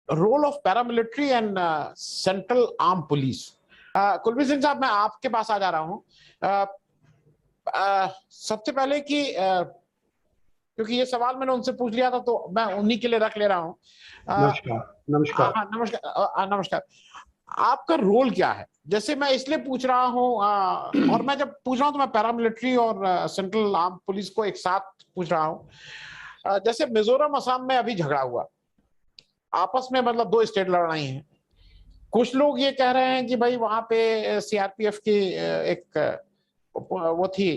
Role of paramilitary and central arm police. Kulbir Singh साहब, मैं आपके पास आ जा रहा हूं। सबसे पहले कि क्योंकि ये सवाल मैंने उनसे पूछ लिया था तो मैं उन्हीं के लिए रख ले रहा हूं। नमस्कार। नमस्कार। हाँ, नमस्कार। नमस्कार। आपका रोल क्या है? जैसे मैं इसलिए पूछ रहा हूं, और मैं जब पूछ रहा हूं तो मैं पैरामिलिट्री और सेंट्रल आर्म पुलिस को एक साथ पूछ रहा हूं। जैसे मिजोरम असम में अभी झगड़ा हुआ, आपस में मतलब दो स्टेट लड़ रही हैं। कुछ लोग ये कह रहे हैं कि भाई वहां पे सीआरपीएफ की एक वो थी,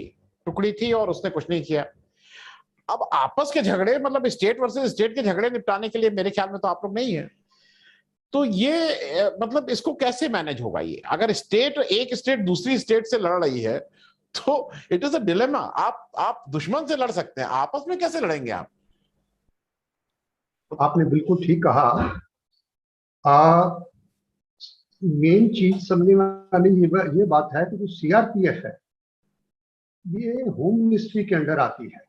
टुकड़ी थी और उसने कुछ नहीं किया। अब आपस के झगड़े, मतलब स्टेट वर्सेस स्टेट के झगड़े निपटाने के लिए मेरे ख्याल में तो आप लोग नहीं है। तो ये मतलब इसको कैसे मैनेज होगा? ये अगर एक स्टेट दूसरी स्टेट से लड़ रही है तो इट इज अ डिलेमा। आप दुश्मन से लड़ सकते हैं, आपस में कैसे लड़ेंगे आप? आपने बिल्कुल ठीक कहा। मेन चीज समझने वाली ये बात है कि जो सीआरपीएफ है ये होम मिनिस्ट्री के अंडर आती है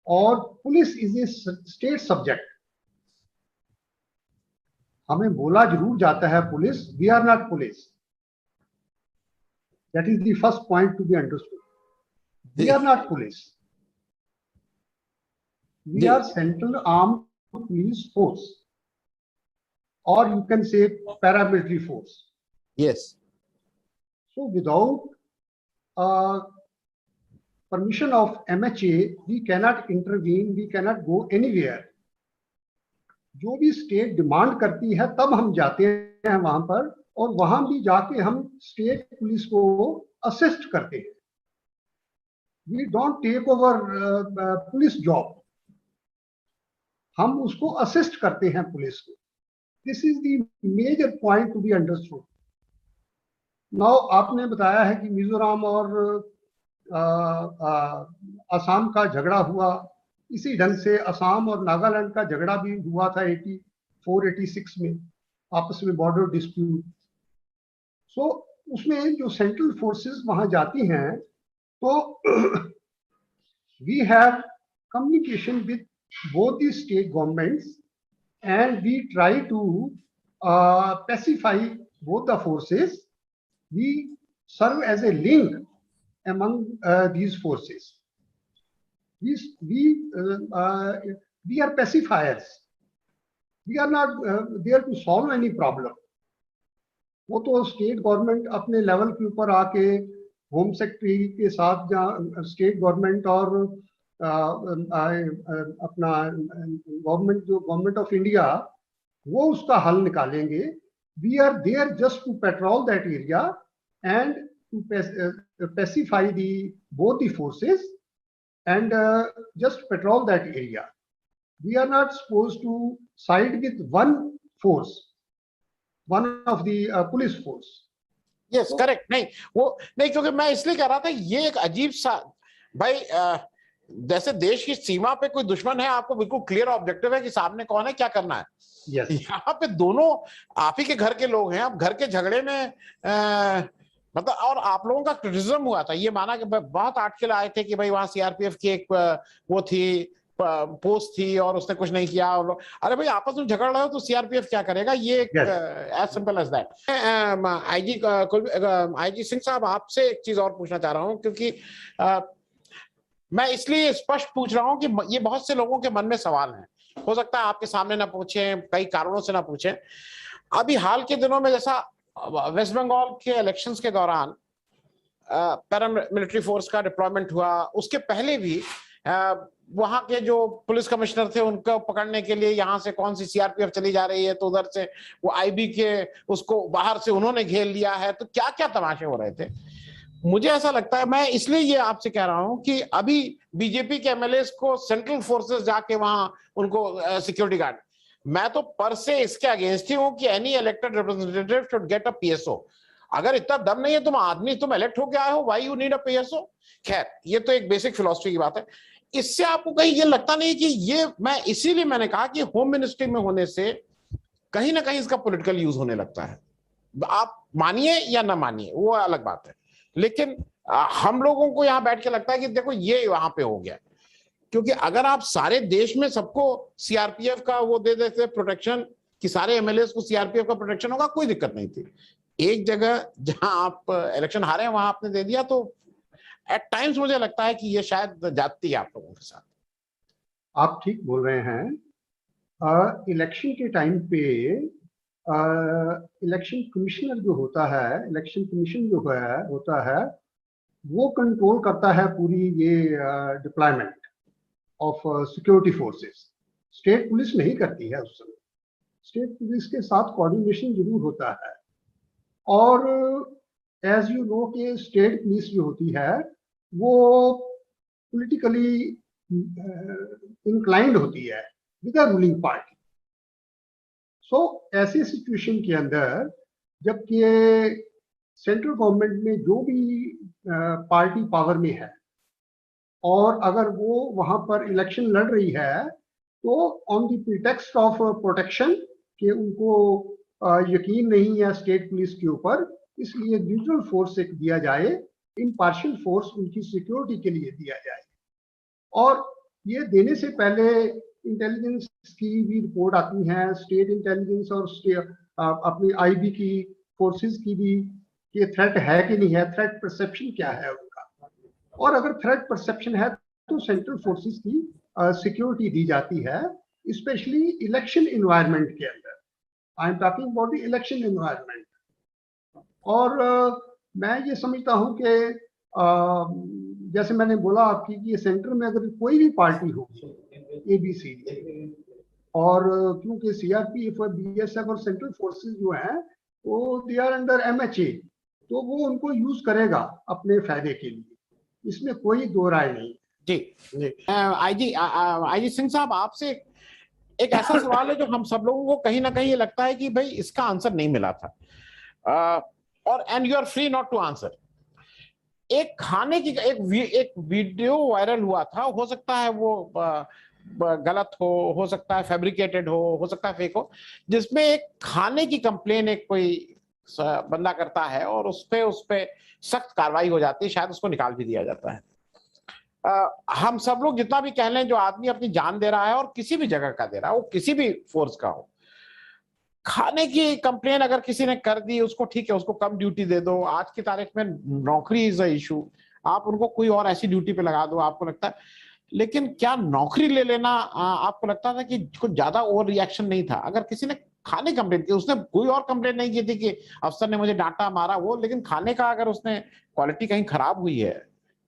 और police is a state subject. हमें बोला जरूर जाता है police, we are not police. That is the first point to be understood. We are not police, we are central armed police force, or you can say paramilitary force. Yes. So without permission of MHA, we cannot intervene, we cannot go anywhere. जो भी state demand करती है तब हम जाते हैं वहां पर, और वहां भी जाके हम स्टेट पुलिस को असिस्ट करते हैं। We don't take over police job, हम उसको असिस्ट करते हैं पुलिस को। This is the major point to be understood. Now आपने बताया है कि मिजोरम और असम का झगड़ा हुआ, इसी ढंग से असम और नागालैंड का झगड़ा भी हुआ था 84-86 में, आपस में बॉर्डर डिस्प्यूट। सो उसमें जो सेंट्रल फोर्सेस वहां जाती हैं तो we have communication with both the state governments and we try to pacify both the forces. We serve as a link among these forces. We are pacifiers. We are not there to solve any problem. वो तो state government अपने level के ऊपर आके home secretary के साथ, जहाँ state government और अपना गवर्नमेंट, जो गवर्नमेंट ऑफ इंडिया, वो उसका हल निकालेंगे। We are there just to patrol that area and to pacify the both the forces and just patrol that area. We are not suppose to side with one force, one of the police force. Yes, correct. नहीं, वो नहीं, क्योंकि मैं इसलिए कह रहा था ये एक अजीब सा, भाई जैसे देश की सीमा पे कोई दुश्मन है, आपको बिल्कुल क्लियर ऑब्जेक्टिव है कि सामने कौन है, क्या करना है। yes. यहाँ पे दोनों आप ही के घर के लोग हैं। आप घर के झगड़े में मतलब, और आप लोगों का क्रिटिसिज्म हुआ था, ये माना कि बहुत आर्टिकल आए थे कि भाई वहां सीआरपीएफ की एक वो थी, पोस्ट थी और उसने कुछ नहीं किया। और अरे भाई आपस में झगड़ रहे हो तो सीआरपीएफ क्या करेगा? ये as simple as that. IG Singh साहब, आपसे एक चीज और पूछना चाह रहा हूं, क्योंकि मैं इसलिए स्पष्ट पूछ रहा हूं कि ये बहुत से लोगों के मन में सवाल हैं। हो सकता है आपके सामने ना पूछे, कई कारणों से ना पूछे। अभी हाल के दिनों में जैसा वेस्ट बंगाल के इलेक्शंस के दौरान पैरामिलिट्री फोर्स का डिप्लॉयमेंट हुआ, उसके पहले भी वहां के जो पुलिस कमिश्नर थे उनको पकड़ने के लिए यहाँ से कौन सी सीआरपीएफ चली जा रही है, तो उधर से वो आईबी के उसको बाहर से उन्होंने घेर लिया है। तो क्या क्या तमाशे हो रहे थे। मुझे ऐसा लगता है, मैं इसलिए ये आपसे कह रहा हूं कि अभी बीजेपी के एमएलए को सेंट्रल फोर्सेस जाके वहां उनको सिक्योरिटी गार्ड, मैं तो पर से इसके अगेंस्ट ही हूं कि any elected representative should get a PSO. अगर इतना दम नहीं है, तुम इलेक्ट होके आए हो, why you need a PSO? खैर, ये तो एक बेसिक फिलॉसफी की बात है। इससे आपको कहीं ये लगता नहीं कि ये, मैं इसीलिए मैंने कहा कि होम मिनिस्ट्री में होने से कहीं ना कहीं इसका पॉलिटिकल यूज होने लगता है। आप मानिए या ना मानिए, वो अलग बात है, लेकिन हम लोगों को यहां बैठ के लगता है कि देखो ये वहां पे हो गया। क्योंकि अगर आप सारे देश में सबको सीआरपीएफ का वो दे देते प्रोटेक्शन, कि सारे एमएलए को सीआरपीएफ का प्रोटेक्शन होगा, कोई दिक्कत नहीं थी। एक जगह जहां आप इलेक्शन हारे हैं वहां आपने दे दिया, तो एट टाइम्स मुझे लगता है कि ये शायद जाती है आप लोगों के साथ। आप ठीक बोल रहे हैं। इलेक्शन के टाइम पे इलेक्शन कमिश्नर जो होता है, इलेक्शन कमीशन जो है होता है, वो कंट्रोल करता है पूरी ये deployment of security forces. State police नहीं करती है उस समय। स्टेट पुलिस के साथ कोऑर्डिनेशन जरूर होता है। और एज यू नो कि स्टेट पुलिस जो होती है वो पॉलिटिकली इंक्लाइंड होती है विद द रूलिंग पार्टी। सो ऐसी सिचुएशन के अंदर जबकि सेंट्रल गवर्नमेंट में जो भी पार्टी पावर में है और अगर वो वहां पर इलेक्शन लड़ रही है तो on the pretext of protection कि उनको यकीन नहीं है स्टेट पुलिस के ऊपर, इसलिए न्यूट्रल फोर्स एक दिया जाए, इम्पार्शियल फोर्स उनकी सिक्योरिटी के लिए दिया जाए। और ये देने से पहले इंटेलिजेंस की भी रिपोर्ट आती है, स्टेट इंटेलिजेंस और अपनी आईबी की फोर्सेस की भी, कि थ्रेट है कि नहीं है, थ्रेट परसेप्शन क्या है उनका। और अगर थ्रेट परसेप्शन है तो सेंट्रल फोर्सेस की सिक्योरिटी दी जाती है, स्पेशली इलेक्शन एनवायरनमेंट के अंदर। I am talking about the election environment. और मैं ये समझता हूँ कि जैसे मैंने बोला आपकी कि ये सेंटर में अगर कोई भी पार्टी होगी ABCD, और क्योंकि सीआरपीएफ और बीएसएफ और सेंट्रल फोर्सेस जो हैं वो दे आर अंडर MHA, तो वो उनको यूज करेगा अपने फायदे के लिए, इसमें कोई दो राय नहीं। जी आईजी सिंह साहब, आपसे एक ऐसा सवाल है जो हम सब लोगों को कहीं ना कहीं ये लगता है कि भाई इसका आंसर नहीं मिला था, और and you are free not to answer. एक खाने की एक वीडियो वायरल हुआ था, हो सकता है वो गलत हो सकता है फैब्रिकेटेड हो सकता है फेक हो, जिसमें एक खाने की कंप्लेन एक कोई बंदा करता है और उस पे सख्त कार्रवाई हो जाती है, शायद उसको निकाल भी दिया जाता है। हम सब लोग जितना भी कह लें, जो आदमी अपनी जान दे रहा है और किसी भी जगह का दे रहा है, वो किसी भी फोर्स का हो, खाने की कंप्लेन अगर किसी ने कर दी, उसको ठीक है, उसको कम ड्यूटी दे दो। आज की तारीख में नौकरी इज अ इशू, आप उनको कोई और ऐसी ड्यूटी पे लगा दो, आपको लगता है। लेकिन क्या नौकरी ले लेना आपको लगता था कि कुछ ज्यादा ओवर रिएक्शन नहीं था? अगर किसी ने खाने कंप्लेन की, उसने कोई और कंप्लेन नहीं की थी कि अफसर ने मुझे डांटा मारा वो, लेकिन खाने का अगर उसने क्वालिटी कहीं खराब हुई है,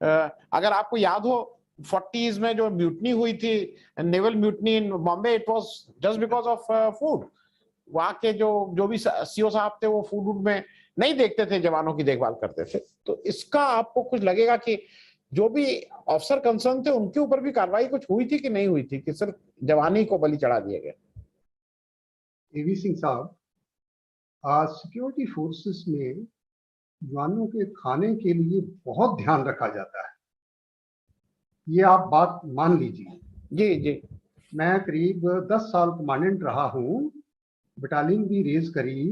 अगर आपको याद हो 40s में जो म्यूटनी हुई थी, naval mutiny in Bombay, it was just because of food. वहां के जो भी सीओ साहब थे वो फूड में नहीं देखते थे, जवानों की देखभाल करते थे। तो इसका आपको कुछ लगेगा कि जो भी अफसर कंसर्न थे उनके ऊपर भी कार्रवाई कुछ हुई थी कि नहीं हुई थी, कि सिर्फ जवानी को बलि चढ़ा दिया गया? AV सिंह साहब, सिक्योरिटी फोर्सेस में जवानों के खाने के लिए बहुत ध्यान रखा जाता है, ये आप बात मान लीजिए। जी जी। मैं करीब 10 साल कमांडेंट रहा हूँ, बटालियन भी रेज करी,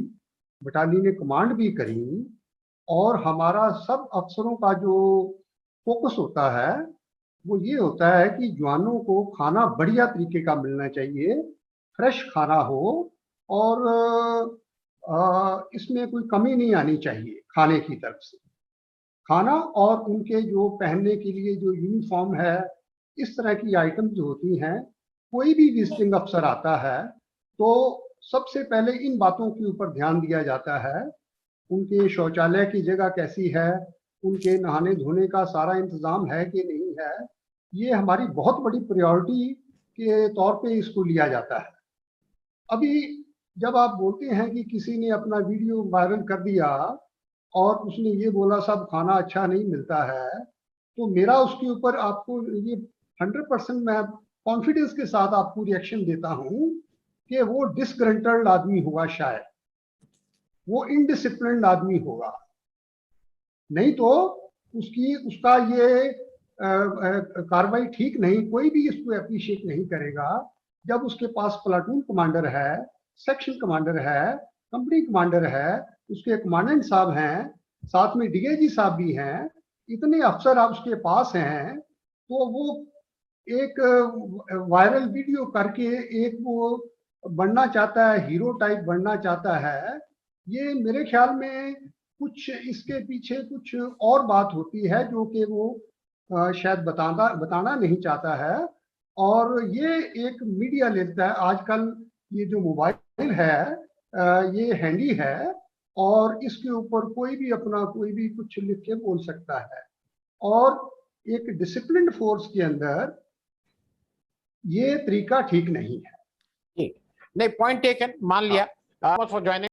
बटालियन ने कमांड भी करी, और हमारा सब अफसरों का जो फोकस होता है वो ये होता है कि जवानों को खाना बढ़िया तरीके का मिलना चाहिए, फ्रेश खाना हो, और इसमें कोई कमी नहीं आनी चाहिए खाने की तरफ से। खाना और उनके जो पहनने के लिए जो यूनिफॉर्म है, इस तरह की आइटम जो होती हैं, कोई भी विजिटिंग अफसर आता है तो सबसे पहले इन बातों के ऊपर ध्यान दिया जाता है। उनके शौचालय की जगह कैसी है, उनके नहाने धोने का सारा इंतजाम है कि नहीं है, ये हमारी बहुत बड़ी प्रायोरिटी के तौर पे इसको लिया जाता है। अभी जब आप बोलते हैं कि किसी ने अपना वीडियो वायरल कर दिया और उसने ये बोला सब खाना अच्छा नहीं मिलता है, तो मेरा उसके ऊपर आपको ये 100% मैं कॉन्फिडेंस के साथ आपको रिएक्शन देता हूं कि वो डिसग्रंटल्ड आदमी होगा, शायद वो इनडिसिप्लिन्ड आदमी होगा, नहीं तो उसका ये कार्रवाई ठीक नहीं, कोई भी इसको अप्रिशिएट नहीं करेगा। जब उसके पास प्लाटून कमांडर है, सेक्शन कमांडर है, कंपनी कमांडर है, उसके कमांडेंट साहब हैं, साथ में डीआईजी साहब भी हैं, इतने अफसर आप उसके पास हैं, तो वो एक वायरल वीडियो करके एक वो बनना चाहता है, हीरो टाइप बनना चाहता है, ये मेरे ख्याल में कुछ इसके पीछे कुछ और बात होती है जो कि वो शायद बताना नहीं चाहता है। और ये एक मीडिया लेता है आजकल, ये जो मोबाइल है ये हैंडी है और इसके ऊपर कोई भी अपना कोई भी कुछ लिख के बोल सकता है। और एक डिसिप्लिन फोर्स के अंदर ये तरीका ठीक नहीं है। नहीं, पॉइंट टेकन, मान लिया। For joining.